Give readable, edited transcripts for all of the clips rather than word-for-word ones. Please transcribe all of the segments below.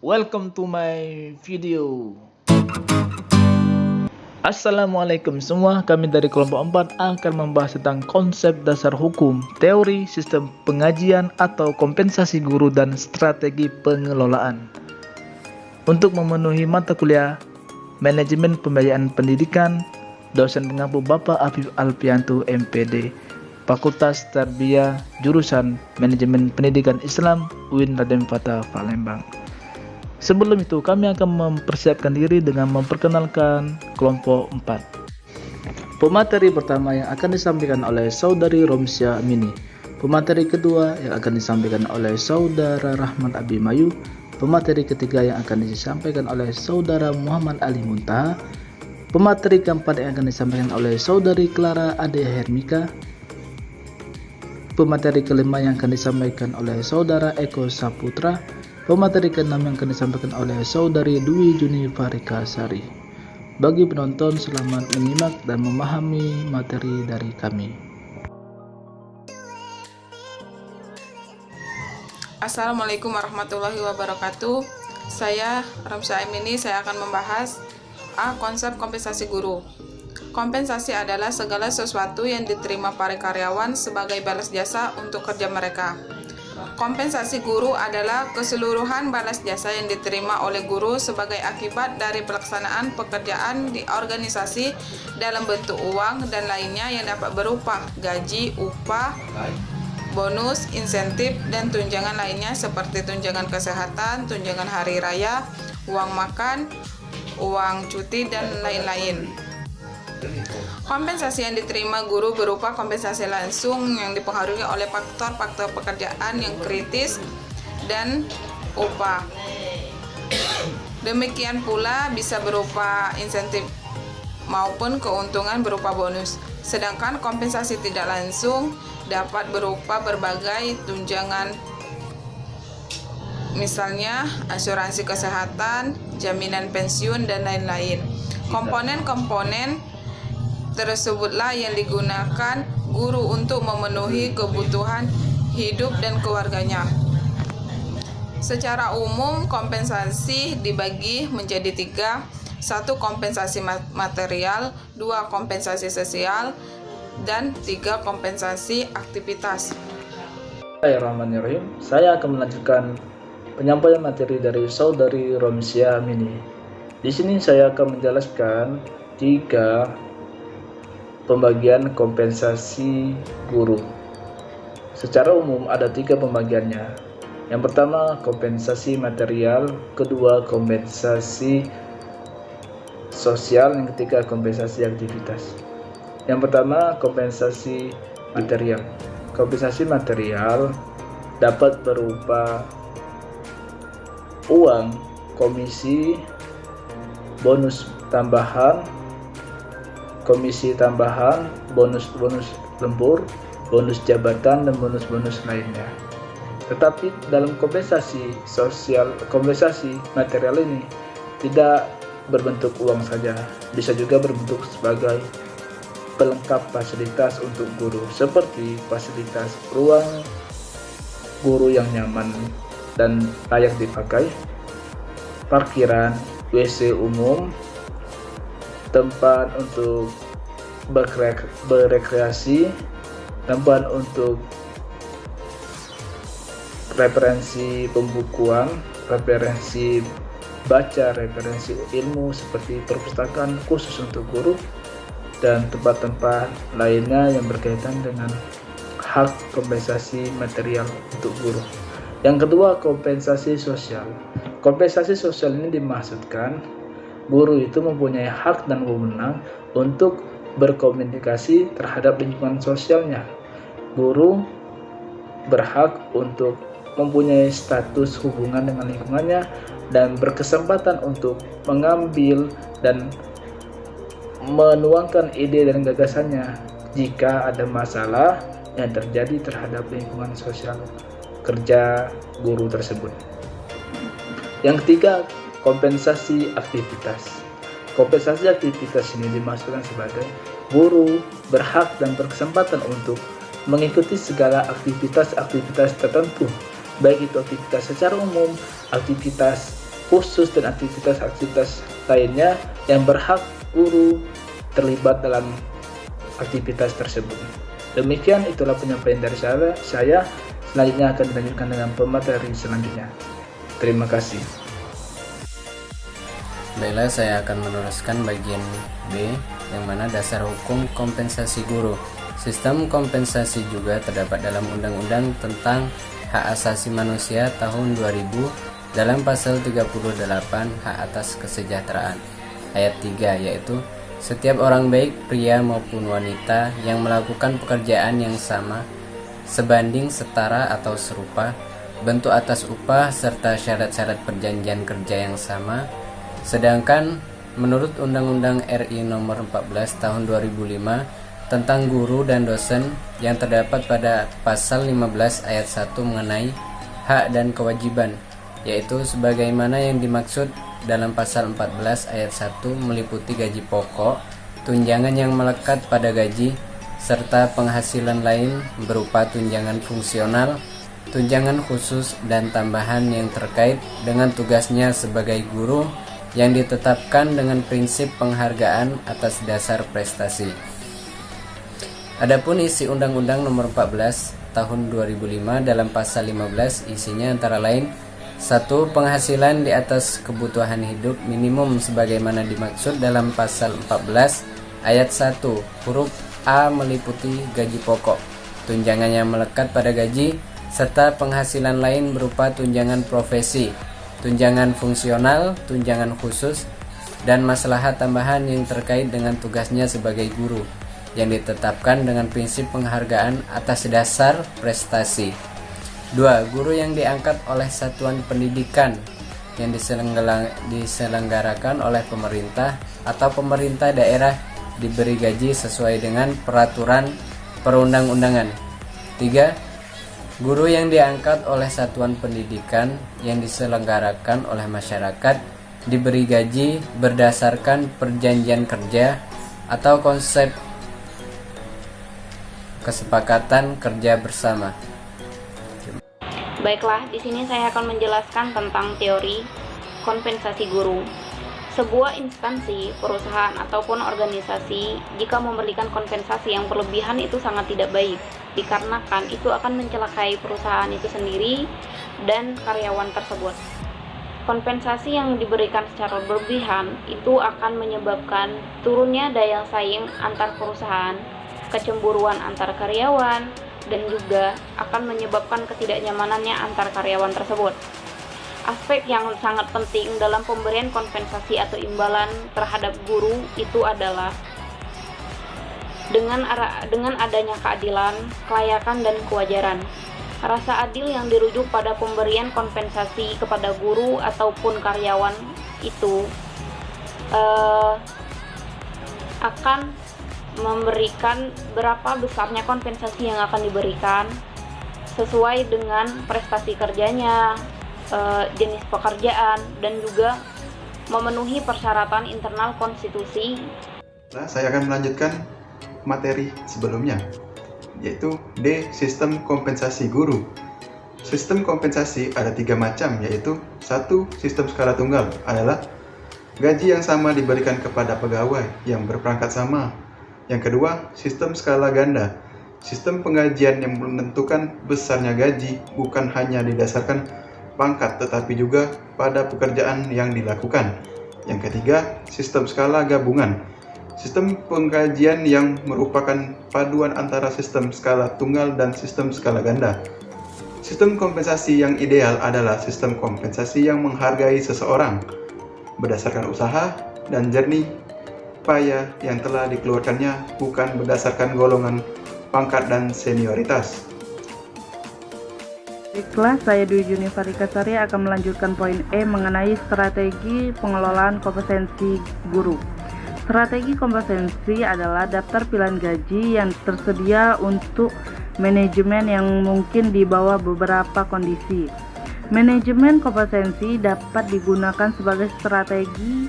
Welcome to my video. Assalamualaikum semua, kami dari kelompok 4 akan membahas tentang konsep dasar hukum, teori, sistem pengajian atau kompensasi guru dan strategi pengelolaan. Untuk memenuhi mata kuliah Manajemen Pembiayaan Pendidikan, dosen pengampu Bapak Afif Alfianto MPD, Fakultas Tarbiyah, jurusan Manajemen Pendidikan Islam, UIN Raden Fatah Palembang. Sebelum itu, kami akan mempersiapkan diri dengan memperkenalkan kelompok 4. Pemateri pertama yang akan disampaikan oleh Saudari Romsia Mini. Pemateri kedua yang akan disampaikan oleh Saudara Rahmat Abimayu. Pemateri ketiga yang akan disampaikan oleh Saudara Muhammad Ali Muntaha. Pemateri keempat yang akan disampaikan oleh Saudari Clara Ade Hermika. Pemateri kelima yang akan disampaikan oleh Saudara Eko Saputra. Pemateri keenam yang akan disampaikan oleh Saudari Dwi Juni Farika Sari. Bagi penonton, selamat menyimak dan memahami materi dari kami. Assalamualaikum warahmatullahi wabarakatuh. Saya Ramsa Mini, saya akan membahas konsep kompensasi guru. Kompensasi adalah segala sesuatu yang diterima para karyawan sebagai balas jasa untuk kerja mereka. Kompensasi guru adalah keseluruhan balas jasa yang diterima oleh guru sebagai akibat dari pelaksanaan pekerjaan di organisasi dalam bentuk uang dan lainnya yang dapat berupa gaji, upah, bonus, insentif, dan tunjangan lainnya seperti tunjangan kesehatan, tunjangan hari raya, uang makan, uang cuti, dan lain-lain. Kompensasi yang diterima guru berupa kompensasi langsung yang dipengaruhi oleh faktor-faktor pekerjaan yang kritis dan upah. Demikian pula bisa berupa insentif maupun keuntungan berupa bonus. Sedangkan kompensasi tidak langsung dapat berupa berbagai tunjangan, misalnya asuransi kesehatan, jaminan pensiun, dan lain-lain. Komponen-komponen tersebutlah yang digunakan guru untuk memenuhi kebutuhan hidup dan keluarganya. Secara umum, kompensasi dibagi menjadi 3. 1. Kompensasi material, 2. Kompensasi sosial, dan 3. Kompensasi aktivitas. Bismillahirrahmanirrahim. Saya akan melanjutkan penyampaian materi dari Saudari Romsia Mini. Di sini saya akan menjelaskan 3 pembagian kompensasi guru. Secara umum ada 3 pembagiannya. Yang pertama kompensasi material, kedua kompensasi sosial, yang ketiga kompensasi aktivitas. Yang pertama kompensasi material. Kompensasi material dapat berupa uang, komisi, bonus tambahan, komisi tambahan, bonus-bonus lembur, bonus jabatan, dan bonus-bonus lainnya. Tetapi dalam kompensasi sosial, kompensasi material ini tidak berbentuk uang saja, bisa juga berbentuk sebagai pelengkap fasilitas untuk guru, seperti fasilitas ruang guru yang nyaman dan layak dipakai, parkiran, WC umum, tempat untuk berekreasi, tempat untuk referensi pembukuan, referensi baca, referensi ilmu seperti perpustakaan khusus untuk guru, dan tempat-tempat lainnya yang berkaitan dengan hak kompensasi material untuk guru. Yang kedua, kompensasi sosial. Kompensasi sosial ini dimaksudkan guru itu mempunyai hak dan wewenang untuk berkomunikasi terhadap lingkungan sosialnya. Guru berhak untuk mempunyai status hubungan dengan lingkungannya dan berkesempatan untuk mengambil dan menuangkan ide dan gagasannya jika ada masalah yang terjadi terhadap lingkungan sosial kerja guru tersebut. Yang ketiga, kompensasi aktivitas. Kompensasi aktivitas ini dimaksudkan sebagai guru berhak dan berkesempatan untuk mengikuti segala aktivitas-aktivitas tertentu, baik itu aktivitas secara umum, aktivitas khusus dan aktivitas-aktivitas lainnya yang berhak guru terlibat dalam aktivitas tersebut. Demikian itulah penyampaian dari saya. Selanjutnya akan dilanjutkan dengan pemateri selanjutnya. Terima kasih. Baiklah, saya akan meneruskan bagian B, yang mana dasar hukum kompensasi guru. Sistem kompensasi juga terdapat dalam Undang-Undang tentang Hak Asasi Manusia tahun 2000 dalam pasal 38 hak atas kesejahteraan. Ayat 3 yaitu setiap orang baik pria maupun wanita yang melakukan pekerjaan yang sama, sebanding, setara atau serupa, bentuk atas upah serta syarat-syarat perjanjian kerja yang sama. Sedangkan menurut Undang-Undang RI Nomor 14 Tahun 2005 tentang guru dan dosen yang terdapat pada pasal 15 ayat 1 mengenai hak dan kewajiban, yaitu sebagaimana yang dimaksud dalam pasal 14 ayat 1 meliputi gaji pokok, tunjangan yang melekat pada gaji, serta penghasilan lain berupa tunjangan fungsional, tunjangan khusus dan tambahan yang terkait dengan tugasnya sebagai guru yang ditetapkan dengan prinsip penghargaan atas dasar prestasi. Adapun isi Undang-Undang Nomor 14 Tahun 2005 dalam pasal 15 isinya antara lain 1. Penghasilan di atas kebutuhan hidup minimum sebagaimana dimaksud dalam pasal 14 ayat 1 huruf A meliputi gaji pokok, tunjangan yang melekat pada gaji, serta penghasilan lain berupa tunjangan profesi, tunjangan fungsional, tunjangan khusus, dan maslahat tambahan yang terkait dengan tugasnya sebagai guru yang ditetapkan dengan prinsip penghargaan atas dasar prestasi. 2. Guru yang diangkat oleh satuan pendidikan yang diselenggarakan oleh pemerintah atau pemerintah daerah diberi gaji sesuai dengan peraturan perundang-undangan. 3. Guru yang diangkat oleh satuan pendidikan yang diselenggarakan oleh masyarakat diberi gaji berdasarkan perjanjian kerja atau konsep kesepakatan kerja bersama. Baiklah, di sini saya akan menjelaskan tentang teori kompensasi guru. Sebuah instansi, perusahaan ataupun organisasi jika memberikan kompensasi yang berlebihan itu sangat tidak baik, dikarenakan itu akan mencelakai perusahaan itu sendiri dan karyawan tersebut. Kompensasi yang diberikan secara berlebihan itu akan menyebabkan turunnya daya saing antar perusahaan, kecemburuan antar karyawan, dan juga akan menyebabkan ketidaknyamanannya antar karyawan tersebut. Aspek yang sangat penting dalam pemberian kompensasi atau imbalan terhadap guru itu adalah dengan adanya keadilan, kelayakan, dan kewajaran. Rasa adil yang dirujuk pada pemberian kompensasi kepada guru ataupun karyawan itu akan memberikan berapa besarnya kompensasi yang akan diberikan sesuai dengan prestasi kerjanya, jenis pekerjaan, dan juga memenuhi persyaratan internal konstitusi. Nah, saya akan melanjutkan materi sebelumnya, yaitu D. Sistem kompensasi guru. Sistem kompensasi ada 3 macam, yaitu 1. Sistem skala tunggal adalah gaji yang sama diberikan kepada pegawai yang berpangkat sama. Yang kedua, sistem skala ganda. Sistem penggajian yang menentukan besarnya gaji bukan hanya didasarkan pangkat tetapi juga pada pekerjaan yang dilakukan. Yang ketiga, sistem skala gabungan. Sistem penggajian yang merupakan paduan antara sistem skala tunggal dan sistem skala ganda. Sistem kompensasi yang ideal adalah sistem kompensasi yang menghargai seseorang berdasarkan usaha dan jernih payah yang telah dikeluarkannya, bukan berdasarkan golongan pangkat dan senioritas. Baiklah, saya Dwi Junifer Sari akan melanjutkan poin E mengenai strategi pengelolaan kompetensi guru. Strategi kompetensi adalah daftar pilihan gaji yang tersedia untuk manajemen yang mungkin di bawah beberapa kondisi. Manajemen kompetensi dapat digunakan sebagai strategi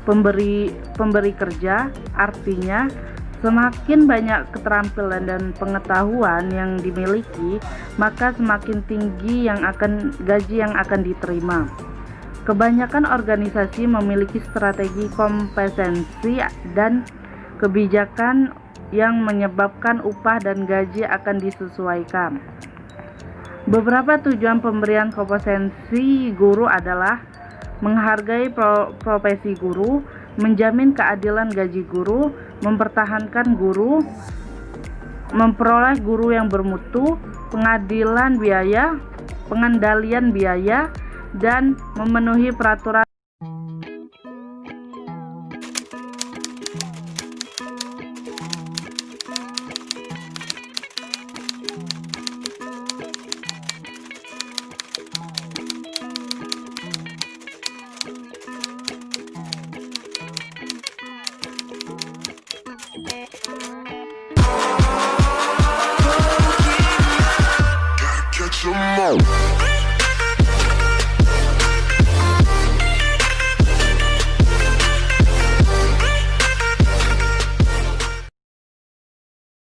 pemberi kerja, artinya semakin banyak keterampilan dan pengetahuan yang dimiliki, maka semakin tinggi gaji yang akan diterima. Kebanyakan organisasi memiliki strategi kompetensi dan kebijakan yang menyebabkan upah dan gaji akan disesuaikan. Beberapa tujuan pemberian kompetensi guru adalah menghargai profesi guru, menjamin keadilan gaji guru, mempertahankan guru, memperoleh guru yang bermutu, pengendalian biaya, dan memenuhi peraturan